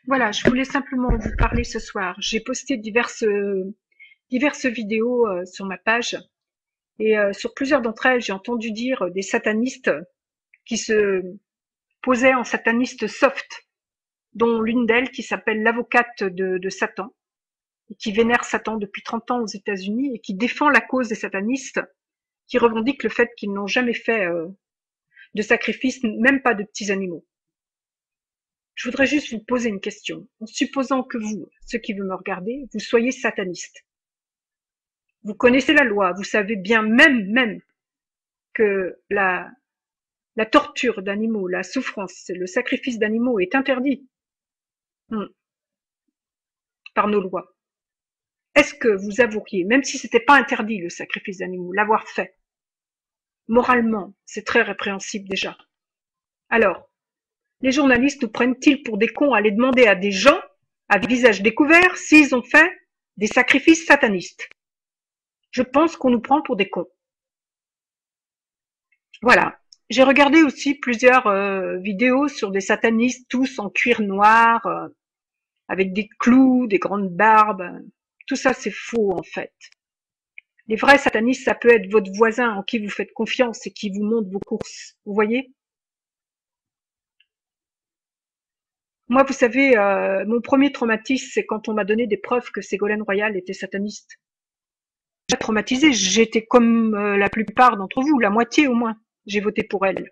Voilà, je voulais simplement vous parler ce soir. J'ai posté diverses vidéos sur ma page et sur plusieurs d'entre elles, j'ai entendu dire des satanistes qui se posaient en satanistes soft, dont l'une d'elles qui s'appelle l'avocate de Satan et qui vénère Satan depuis 30 ans aux États-Unis et qui défend la cause des satanistes, qui revendiquent le fait qu'ils n'ont jamais fait de sacrifice, même pas de petits animaux. Je voudrais juste vous poser une question. En supposant que vous, ceux qui veulent me regarder, vous soyez satanistes. Vous connaissez la loi, vous savez bien même que la torture d'animaux, la souffrance, le sacrifice d'animaux est interdit par nos lois. Est-ce que vous avoueriez, même si c'était pas interdit le sacrifice d'animaux, l'avoir fait, moralement, c'est très répréhensible déjà. Alors, les journalistes nous prennent-ils pour des cons à aller demander à des gens, à visage découvert, s'ils ont fait des sacrifices satanistes? Je pense qu'on nous prend pour des cons. Voilà. J'ai regardé aussi plusieurs vidéos sur des satanistes, tous en cuir noir, avec des clous, des grandes barbes. Tout ça, c'est faux en fait. Les vrais satanistes, ça peut être votre voisin en qui vous faites confiance et qui vous montre vos courses. Vous voyez? Moi, vous savez, mon premier traumatisme, c'est quand on m'a donné des preuves que Ségolène Royal était sataniste. J'ai traumatisé, j'étais comme la plupart d'entre vous, la moitié au moins. J'ai voté pour elle.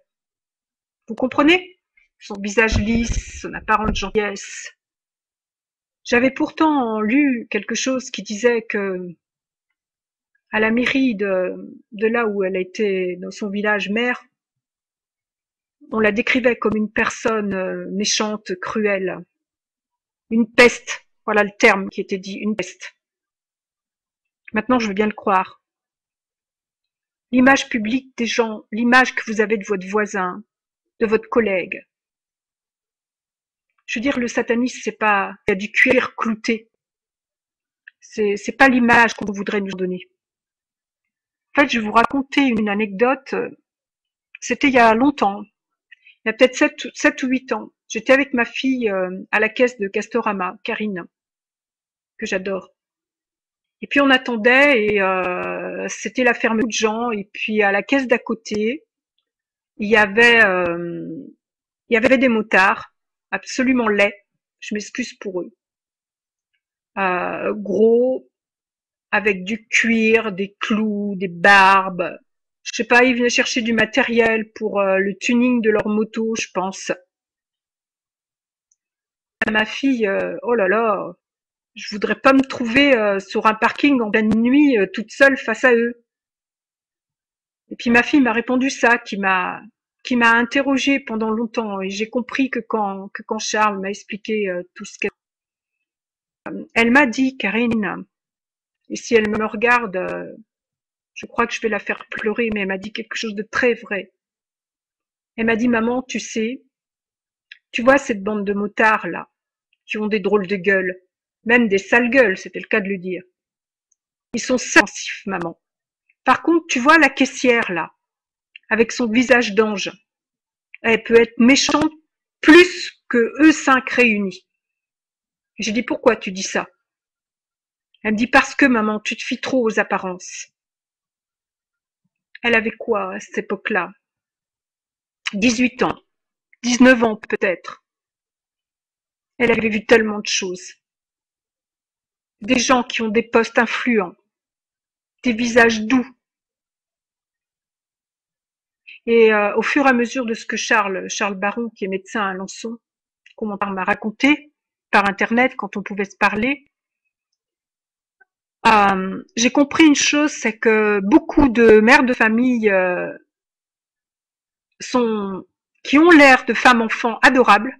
Vous comprenez? Son visage lisse, son apparente gentillesse. J'avais pourtant lu quelque chose qui disait que à la mairie de là où elle était, dans son village mère, on la décrivait comme une personne méchante, cruelle. Une peste. Voilà le terme qui était dit, une peste. Maintenant, je veux bien le croire. L'image publique des gens, l'image que vous avez de votre voisin, de votre collègue. Je veux dire, le satanisme, c'est pas, il y a du cuir clouté. C'est pas l'image qu'on voudrait nous donner. En fait, je vais vous raconter une anecdote. C'était il y a longtemps. Il y a peut-être 7 ou 8 ans. J'étais avec ma fille à la caisse de Castorama, Karine, que j'adore. Et puis on attendait et c'était la fermeture de gens. Et puis à la caisse d'à côté, il y avait des motards absolument laids. Je m'excuse pour eux. Gros, avec du cuir, des clous, des barbes. Je sais pas, ils venaient chercher du matériel pour le tuning de leur moto, je pense. Ma fille, oh là là, je voudrais pas me trouver sur un parking en pleine nuit toute seule face à eux. Et puis ma fille m'a répondu ça, qui m'a interrogée pendant longtemps. Et j'ai compris que quand Charles m'a expliqué tout ce qu'elle, elle m'a dit, Karine, et si elle me regarde, je crois que je vais la faire pleurer, mais elle m'a dit quelque chose de très vrai. Elle m'a dit, maman, tu sais, tu vois cette bande de motards là, qui ont des drôles de gueules, même des sales gueules, c'était le cas de le dire. Ils sont sensibles, maman. Par contre, tu vois la caissière là, avec son visage d'ange, elle peut être méchante plus que eux 5 réunis. J'ai dit, pourquoi tu dis ça? Elle me dit, parce que maman, tu te fies trop aux apparences. Elle avait quoi à cette époque-là? 18 ans, 19 ans peut-être. Elle avait vu tellement de choses. Des gens qui ont des postes influents, des visages doux. Et au fur et à mesure de ce que Charles Baron, qui est médecin à Alençon, m'a raconté par internet quand on pouvait se parler, j'ai compris une chose, c'est que beaucoup de mères de famille qui ont l'air de femmes-enfants adorables,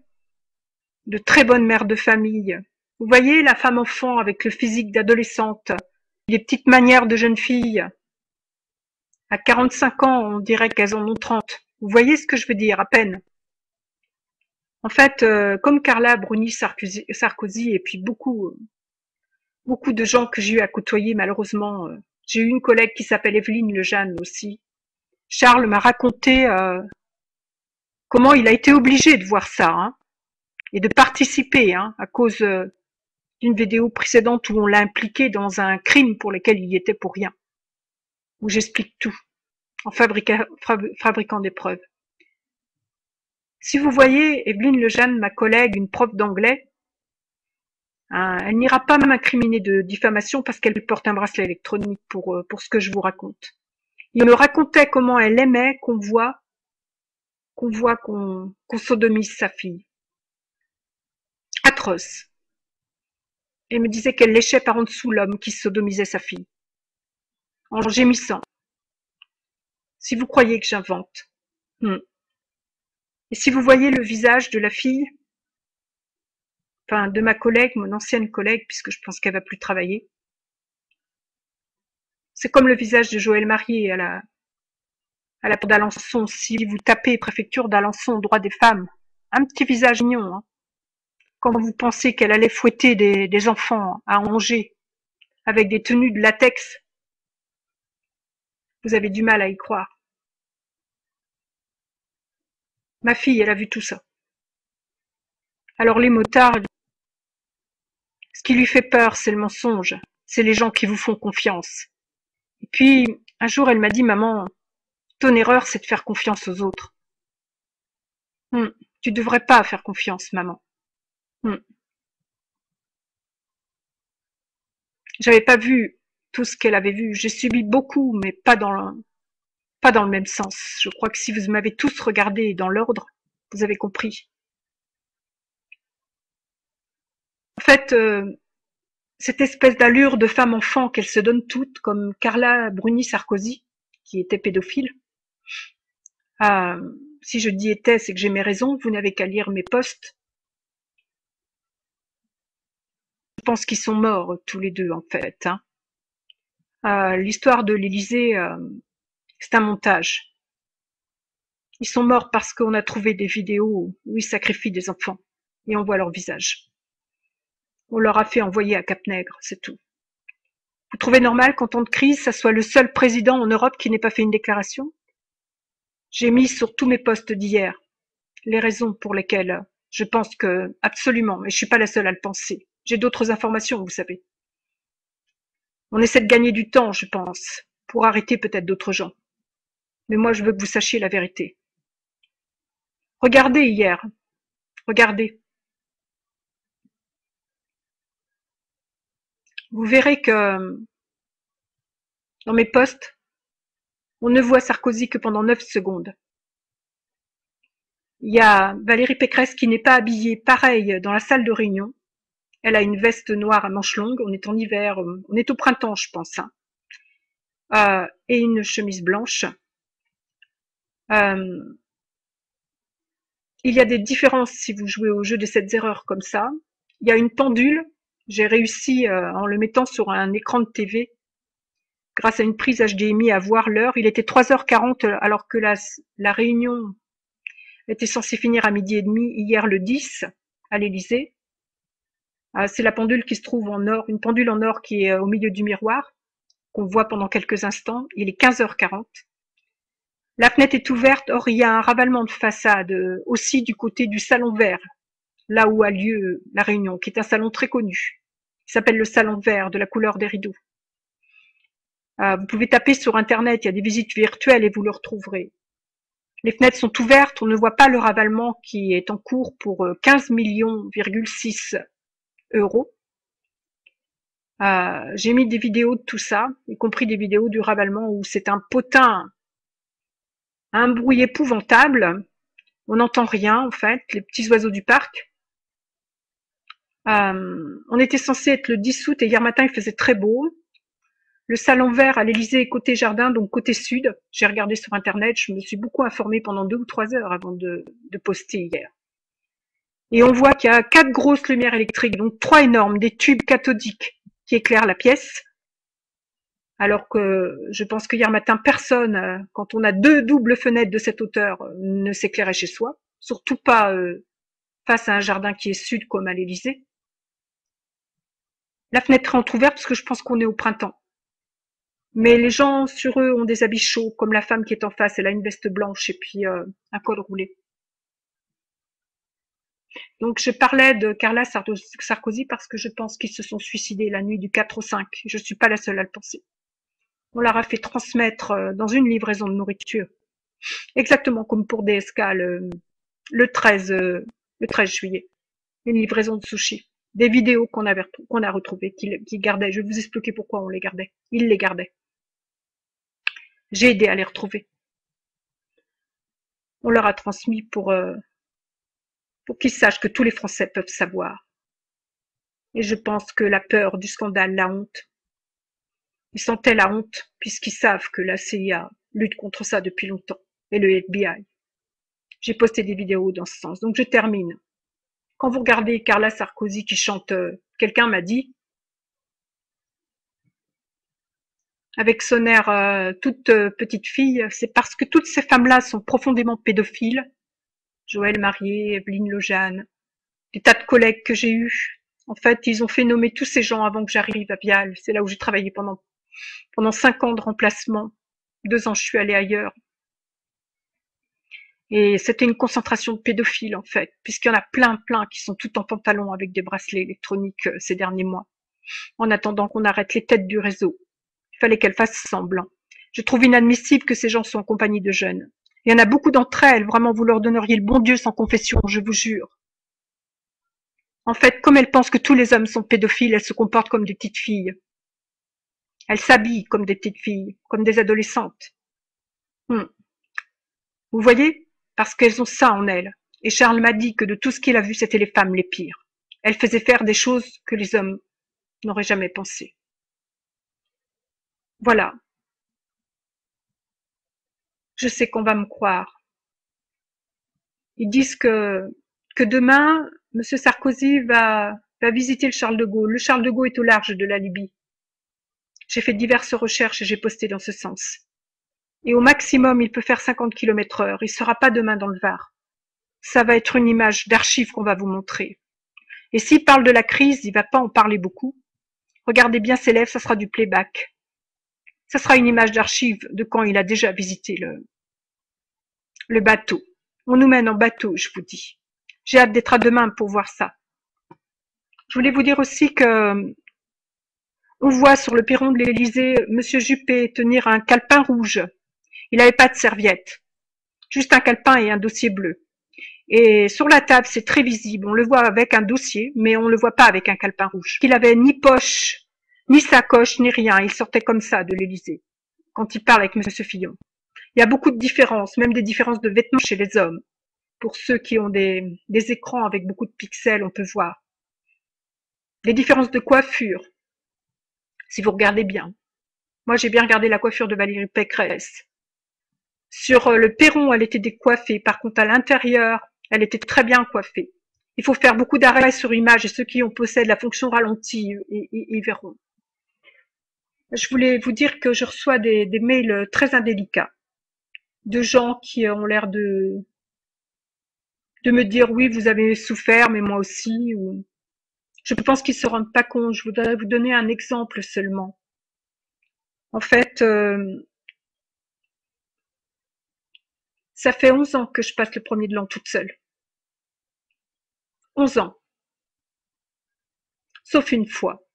de très bonnes mères de famille. Vous voyez la femme-enfant avec le physique d'adolescente, les petites manières de jeune fille. À 45 ans, on dirait qu'elles en ont 30. Vous voyez ce que je veux dire, à peine. En fait, comme Carla Bruni Sarkozy et puis beaucoup de gens que j'ai eu à côtoyer, malheureusement, j'ai eu une collègue qui s'appelle Evelyne Lejeanne aussi. Charles m'a raconté comment il a été obligé de voir ça. Hein. et de participer, hein, à cause d'une vidéo précédente où on l'a impliqué dans un crime pour lequel il y était pour rien, où j'explique tout en fabriquant des preuves. Si vous voyez Evelyne Lejeanne, ma collègue, une prof d'anglais, elle n'ira pas m'incriminer de diffamation parce qu'elle porte un bracelet électronique pour ce que je vous raconte. Il me racontait comment elle aimait qu'on sodomise sa fille. Atroce. Et me disait qu'elle léchait par en dessous l'homme qui sodomisait sa fille. En gémissant. Si vous croyez que j'invente. Et si vous voyez le visage de la fille, enfin de ma collègue, mon ancienne collègue, puisque je pense qu'elle va plus travailler, c'est comme le visage de Joël Marié à la porte d'Alençon. Si vous tapez préfecture d'Alençon, droit des femmes, un petit visage mignon, hein. Quand vous pensez qu'elle allait fouetter des enfants à Angers avec des tenues de latex, vous avez du mal à y croire. Ma fille, elle a vu tout ça. Alors les motards, ce qui lui fait peur, c'est le mensonge. C'est les gens qui vous font confiance. Et puis, un jour, elle m'a dit, maman, ton erreur, c'est de faire confiance aux autres. Tu devrais pas faire confiance, maman. J'avais pas vu tout ce qu'elle avait vu. J'ai subi beaucoup, mais pas dans le même sens. Je crois que si vous m'avez tous regardé dans l'ordre, vous avez compris. En fait, cette espèce d'allure de femme-enfant qu'elle se donne toute, comme Carla Bruni-Sarkozy, qui était pédophile. Si je dis était, c'est que j'ai mes raisons, vous n'avez qu'à lire mes posts. Je pense qu'ils sont morts, tous les deux, en fait. L'histoire de l'Élysée, c'est un montage. Ils sont morts parce qu'on a trouvé des vidéos où ils sacrifient des enfants et on voit leur visage. On leur a fait envoyer à Cap-Nègre, c'est tout. Vous trouvez normal qu'en temps de crise, ça soit le seul président en Europe qui n'ait pas fait une déclaration? J'ai mis sur tous mes posts d'hier les raisons pour lesquelles je pense que, absolument, et je suis pas la seule à le penser. J'ai d'autres informations, vous savez. On essaie de gagner du temps, je pense, pour arrêter peut-être d'autres gens. Mais moi, je veux que vous sachiez la vérité. Regardez hier. Regardez. Vous verrez que dans mes posts, on ne voit Sarkozy que pendant 9 secondes. Il y a Valérie Pécresse qui n'est pas habillée pareil dans la salle de réunion. Elle a une veste noire à manches longues. On est en hiver, on est au printemps, je pense. Et une chemise blanche. Il y a des différences si vous jouez au jeu des 7 erreurs comme ça. Il y a une pendule. J'ai réussi, en le mettant sur un écran de TV, grâce à une prise HDMI, à voir l'heure. Il était 3h40 alors que la réunion était censée finir à 12h30 hier le 10 à l'Élysée. C'est la pendule qui se trouve en or, une pendule en or qui est au milieu du miroir, qu'on voit pendant quelques instants. Il est 15h40. La fenêtre est ouverte, or il y a un ravalement de façade aussi du côté du salon vert, là où a lieu la réunion, qui est un salon très connu. Il s'appelle le salon vert, de la couleur des rideaux. Vous pouvez taper sur internet, il y a des visites virtuelles et vous le retrouverez. Les fenêtres sont ouvertes, on ne voit pas le ravalement qui est en cours pour 15,6 millions euros. J'ai mis des vidéos de tout ça, y compris des vidéos du ravalement où c'est un potin, un bruit épouvantable. On n'entend rien en fait, les petits oiseaux du parc. On était censé être le 10 août et hier matin il faisait très beau. Le salon vert à l'Élysée est côté jardin, donc côté sud. J'ai regardé sur internet, je me suis beaucoup informée pendant 2 ou 3 heures avant de poster hier. Et on voit qu'il y a 4 grosses lumières électriques, donc 3 énormes, des tubes cathodiques qui éclairent la pièce. Alors que je pense que hier matin, personne, quand on a 2 doubles fenêtres de cette hauteur, ne s'éclairait chez soi. Surtout pas face à un jardin qui est sud comme à l'Élysée. La fenêtre est entrouverte parce que je pense qu'on est au printemps. Mais les gens sur eux ont des habits chauds, comme la femme qui est en face, elle a une veste blanche et puis un col roulé. Donc je parlais de Carla Sarkozy parce que je pense qu'ils se sont suicidés la nuit du 4 au 5. Je suis pas la seule à le penser. On leur a fait transmettre dans une livraison de nourriture, exactement comme pour DSK le 13, le 13 juillet, une livraison de sushis. Des vidéos qu'on a retrouvées, qu'ils gardaient. Je vais vous expliquer pourquoi on les gardait. Ils les gardaient. J'ai aidé à les retrouver. On leur a transmis pour qu'ils sachent que tous les Français peuvent savoir. Et je pense que la peur du scandale, la honte, ils sentaient la honte puisqu'ils savent que la CIA lutte contre ça depuis longtemps et le FBI. J'ai posté des vidéos dans ce sens. Donc je termine. Quand vous regardez Carla Sarkozy qui chante quelqu'un m'a dit, avec son air toute petite fille, c'est parce que toutes ces femmes-là sont profondément pédophiles. Joël Marié, Evelyne Lejeune, des tas de collègues que j'ai eus. En fait, ils ont fait nommer tous ces gens avant que j'arrive à Vial. C'est là où j'ai travaillé pendant 5 ans de remplacement. 2 ans, je suis allée ailleurs. Et c'était une concentration de pédophiles, en fait, puisqu'il y en a plein qui sont tout en pantalon avec des bracelets électroniques ces derniers mois, en attendant qu'on arrête les têtes du réseau. Il fallait qu'elles fassent semblant. Je trouve inadmissible que ces gens soient en compagnie de jeunes. Il y en a beaucoup d'entre elles, vraiment, vous leur donneriez le bon Dieu sans confession, je vous jure. En fait, comme elles pensent que tous les hommes sont pédophiles, elles se comportent comme des petites filles. Elles s'habillent comme des petites filles, comme des adolescentes. Vous voyez? Parce qu'elles ont ça en elles. Et Charles m'a dit que de tout ce qu'il a vu, c'était les femmes les pires. Elles faisaient faire des choses que les hommes n'auraient jamais pensé. Voilà. Je sais qu'on va me croire. Ils disent que demain, M. Sarkozy va visiter le Charles de Gaulle. Le Charles de Gaulle est au large de la Libye. J'ai fait diverses recherches et j'ai posté dans ce sens. Et au maximum, il peut faire 50 km/h. Il ne sera pas demain dans le Var. Ça va être une image d'archive qu'on va vous montrer. Et s'il parle de la crise, il ne va pas en parler beaucoup. Regardez bien ses lèvres, ça sera du playback. Ça sera une image d'archive de quand il a déjà visité le bateau. On nous mène en bateau, je vous dis. J'ai hâte d'être à demain pour voir ça. Je voulais vous dire aussi que on voit sur le perron de l'Élysée Monsieur Juppé tenir un calepin rouge. Il n'avait pas de serviette, juste un calepin et un dossier bleu. Et sur la table, c'est très visible. On le voit avec un dossier, mais on ne le voit pas avec un calepin rouge. Il avait ni poche, ni sacoche, ni rien. Il sortait comme ça de l'Élysée quand il parle avec Monsieur Fillon. Il y a beaucoup de différences, même des différences de vêtements chez les hommes. Pour ceux qui ont des écrans avec beaucoup de pixels, on peut voir. Des différences de coiffure, si vous regardez bien. Moi, j'ai bien regardé la coiffure de Valérie Pécresse. Sur le perron, elle était décoiffée. Par contre, à l'intérieur, elle était très bien coiffée. Il faut faire beaucoup d'arrêts sur image et ceux qui possèdent la fonction ralenti, ils verront. Je voulais vous dire que je reçois des mails très indélicats de gens qui ont l'air de me dire oui, vous avez souffert, mais moi aussi. Ou... Je pense qu'ils se rendent pas compte. Je voudrais vous donner un exemple seulement. En fait, ça fait 11 ans que je passe le premier de l'an toute seule. 11 ans. Sauf une fois.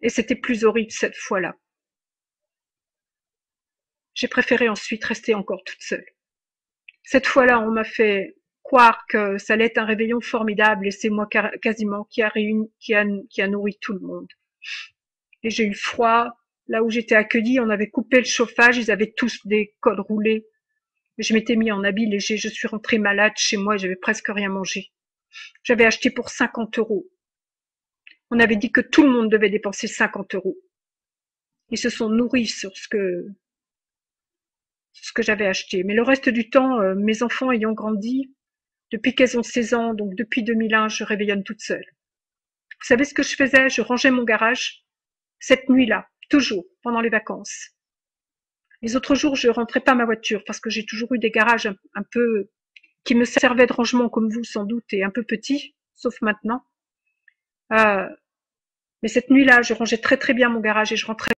Et c'était plus horrible cette fois-là. J'ai préféré ensuite rester encore toute seule. Cette fois-là, on m'a fait croire que ça allait être un réveillon formidable et c'est moi quasiment qui a nourri tout le monde. Et j'ai eu froid. Là où j'étais accueillie, on avait coupé le chauffage, ils avaient tous des cols roulés. Je m'étais mis en habit léger, je suis rentrée malade chez moi et j'avais presque rien mangé. J'avais acheté pour 50 €. On avait dit que tout le monde devait dépenser 50 €. Ils se sont nourris sur ce que j'avais acheté. Mais le reste du temps, mes enfants ayant grandi, depuis qu'elles ont 16 ans, donc depuis 2001, je réveillonne toute seule. Vous savez ce que je faisais? Je rangeais mon garage cette nuit-là, toujours, pendant les vacances. Les autres jours, je rentrais pas ma voiture parce que j'ai toujours eu des garages un peu qui me servaient de rangement comme vous sans doute et un peu petits, sauf maintenant. Mais cette nuit-là, je rangeais très très bien mon garage et je rentrais